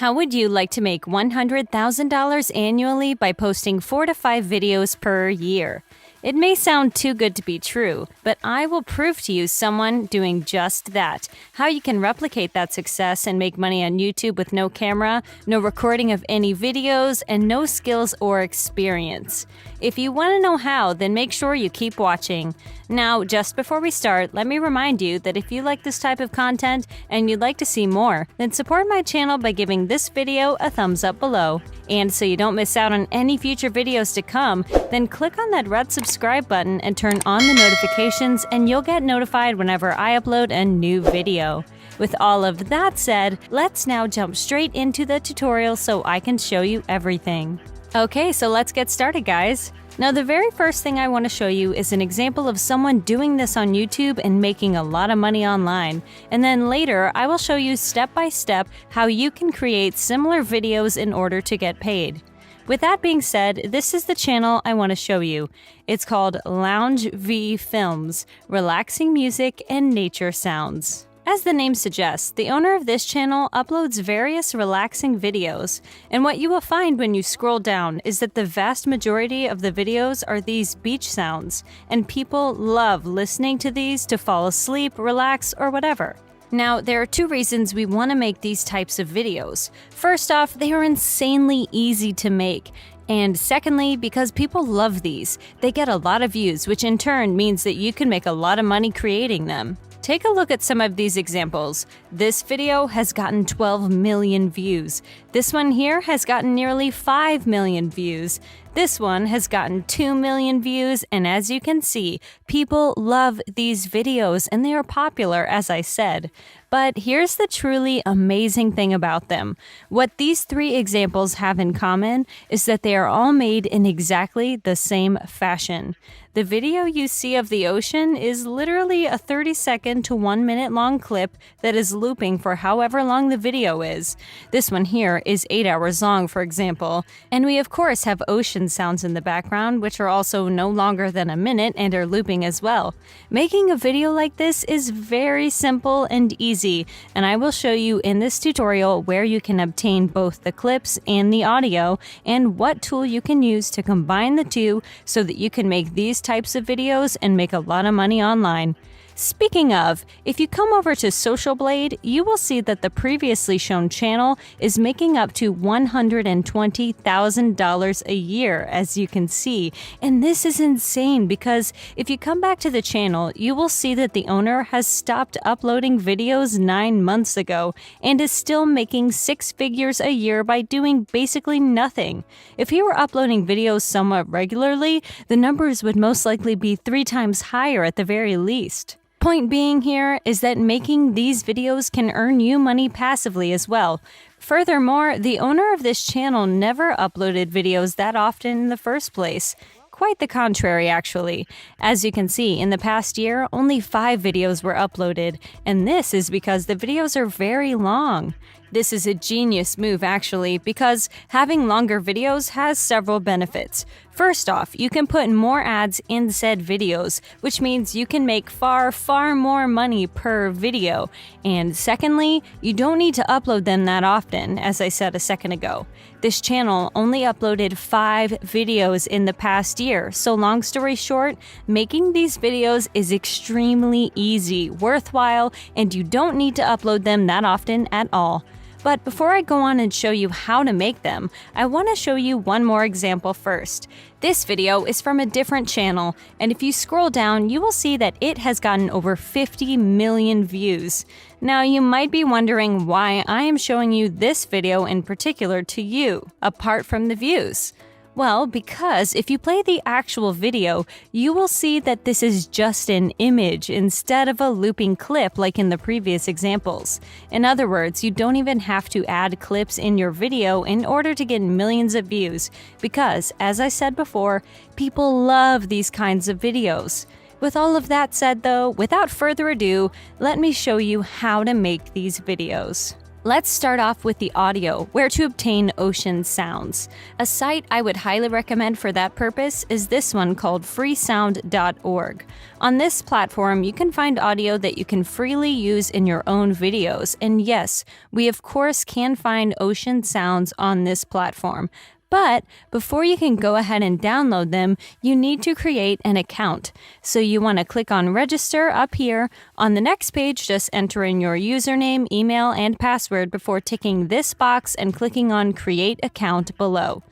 How would you like to make $100,000 annually by posting 4 to 5 videos per year? It may sound too good to be true, but I will prove to you someone doing just that. How you can replicate that success and make money on YouTube with no camera, no recording of any videos, and no skills or experience. If you want to know how, then make sure you keep watching. Now, just before we start, let me remind you that if you like this type of content and you'd like to see more, then support my channel by giving this video a thumbs up below. And so you don't miss out on any future videos to come, then click on that red subscribe button and turn on the notifications, and you'll get notified whenever I upload a new video. With all of that said, let's now jump straight into the tutorial so I can show you everything. Okay, so let's get started, guys. Now, the very first thing I want to show you is an example of someone doing this on YouTube and making a lot of money online. And then later, I will show you step by step how you can create similar videos in order to get paid. With that being said, this is the channel I want to show you. It's called Lounge V Films, Relaxing Music and Nature Sounds. As the name suggests, the owner of this channel uploads various relaxing videos, and what you will find when you scroll down is that the vast majority of the videos are these beach sounds, and people love listening to these to fall asleep, relax, or whatever. Now, there are two reasons we want to make these types of videos. First off, they are insanely easy to make. And secondly, because people love these, they get a lot of views, which in turn means that you can make a lot of money creating them. Take a look at some of these examples. This video has gotten 12 million views. This one here has gotten nearly 5 million views. This one has gotten 2 million views, and as you can see, people love these videos and they are popular, as I said. But here's the truly amazing thing about them. What these three examples have in common is that they are all made in exactly the same fashion. The video you see of the ocean is literally a 30-second to 1-minute long clip that is looping for however long the video is. This one here is 8 hours long, for example. And we of course have ocean sounds in the background, which are also no longer than a minute and are looping as well. Making a video like this is very simple and easy, and I will show you in this tutorial where you can obtain both the clips and the audio, and what tool you can use to combine the two so that you can make these types of videos and make a lot of money online. Speaking of, if you come over to Social Blade, you will see that the previously shown channel is making up to $120,000 a year, as you can see. And this is insane because if you come back to the channel, you will see that the owner has stopped uploading videos 9 months ago and is still making 6 figures a year by doing basically nothing. If he were uploading videos somewhat regularly, the numbers would most likely be 3 times higher at the very least. Point being here is that making these videos can earn you money passively as well. Furthermore, the owner of this channel never uploaded videos that often in the first place. Quite the contrary, actually. As you can see, in the past year, only 5 videos were uploaded, and this is because the videos are very long. This is a genius move, actually, because having longer videos has several benefits. First off, you can put more ads in said videos, which means you can make far more money per video. And secondly, you don't need to upload them that often, as I said a second ago. This channel only uploaded 5 videos in the past year, so long story short, making these videos is extremely easy, worthwhile, and you don't need to upload them that often at all. But before I go on and show you how to make them, I want to show you one more example first. This video is from a different channel, and if you scroll down, you will see that it has gotten over 50 million views. Now, you might be wondering why I am showing you this video in particular to you, apart from the views. Well, because if you play the actual video, you will see that this is just an image instead of a looping clip like in the previous examples. In other words, you don't even have to add clips in your video in order to get millions of views, because, as I said before, people love these kinds of videos. With all of that said though, without further ado, let me show you how to make these videos. Let's start off with the audio, where to obtain ocean sounds. A site I would highly recommend for that purpose is this one called freesound.org. On this platform, you can find audio that you can freely use in your own videos. And yes, we of course can find ocean sounds on this platform. But before you can go ahead and download them, you need to create an account. So you want to click on register up here. On the next page, just enter in your username, email, and password before ticking this box and clicking on create account below.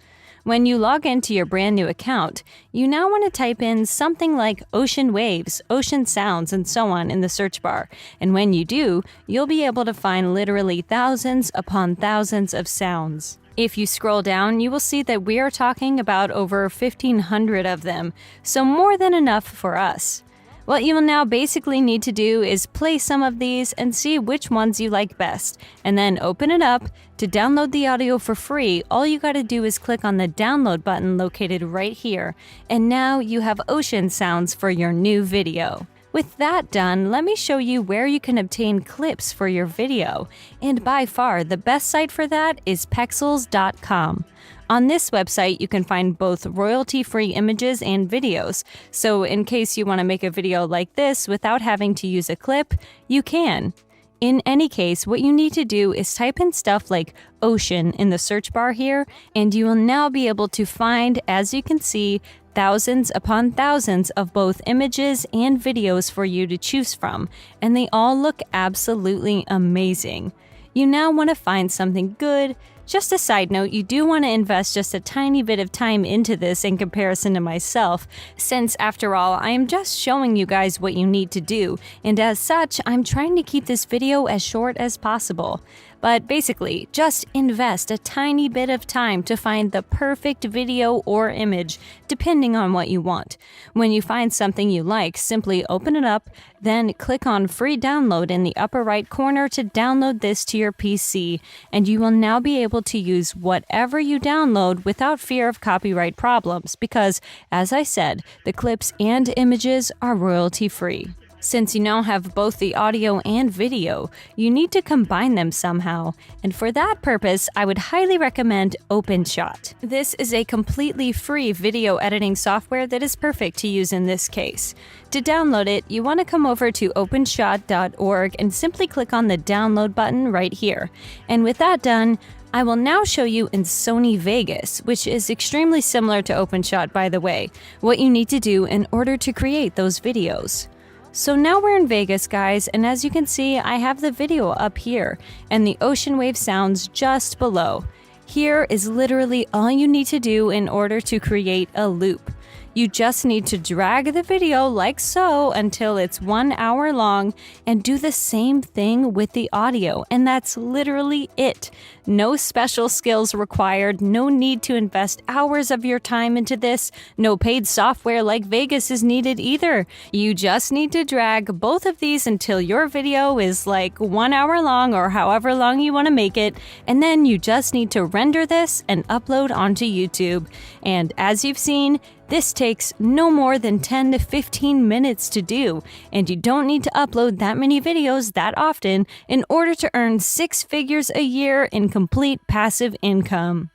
When you log into your brand new account, you now want to type in something like ocean waves, ocean sounds, and so on in the search bar. And when you do, you'll be able to find literally thousands upon thousands of sounds. If you scroll down, you will see that we are talking about over 1,500 of them, so more than enough for us. What you will now basically need to do is play some of these and see which ones you like best, and then open it up. To download the audio for free, all you gotta do is click on the download button located right here, and now you have ocean sounds for your new video. With that done, let me show you where you can obtain clips for your video. And by far, the best site for that is pexels.com. On this website, you can find both royalty-free images and videos. So in case you want to make a video like this without having to use a clip, you can. In any case, what you need to do is type in stuff like ocean in the search bar here, and you will now be able to find, as you can see, thousands upon thousands of both images and videos for you to choose from, and they all look absolutely amazing. You now want to find something good. Just a side note, you do want to invest just a tiny bit of time into this in comparison to myself, since after all, I am just showing you guys what you need to do, and as such, I'm trying to keep this video as short as possible. But basically, just invest a tiny bit of time to find the perfect video or image, depending on what you want. When you find something you like, simply open it up, then click on free download in the upper right corner to download this to your PC, and you will now be able to use whatever you download without fear of copyright problems because, as I said, the clips and images are royalty-free. Since you now have both the audio and video, you need to combine them somehow, and for that purpose, I would highly recommend OpenShot. This is a completely free video editing software that is perfect to use in this case. To download it, you want to come over to openshot.org and simply click on the download button right here. And with that done, I will now show you in Sony Vegas, which is extremely similar to OpenShot by the way, what you need to do in order to create those videos. So now we're in Vegas, guys, and as you can see, I have the video up here and the ocean wave sounds just below. Here is literally all you need to do in order to create a loop. You just need to drag the video like so until it's 1 hour long and do the same thing with the audio, and that's literally it. No special skills required, no need to invest hours of your time into this, no paid software like Vegas is needed either. You just need to drag both of these until your video is like 1 hour long or however long you want to make it, and then you just need to render this and upload onto YouTube. And as you've seen, this takes no more than 10 to 15 minutes to do, and you don't need to upload that many videos that often in order to earn 6 figures a year in complete passive income.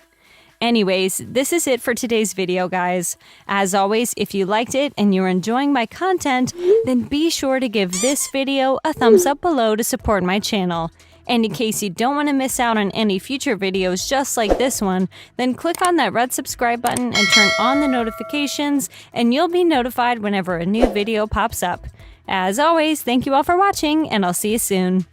Anyways, this is it for today's video, guys. As always, if you liked it and you're enjoying my content, then be sure to give this video a thumbs up below to support my channel. And in case you don't want to miss out on any future videos just like this one, then click on that red subscribe button and turn on the notifications, and you'll be notified whenever a new video pops up. As always, thank you all for watching, and I'll see you soon.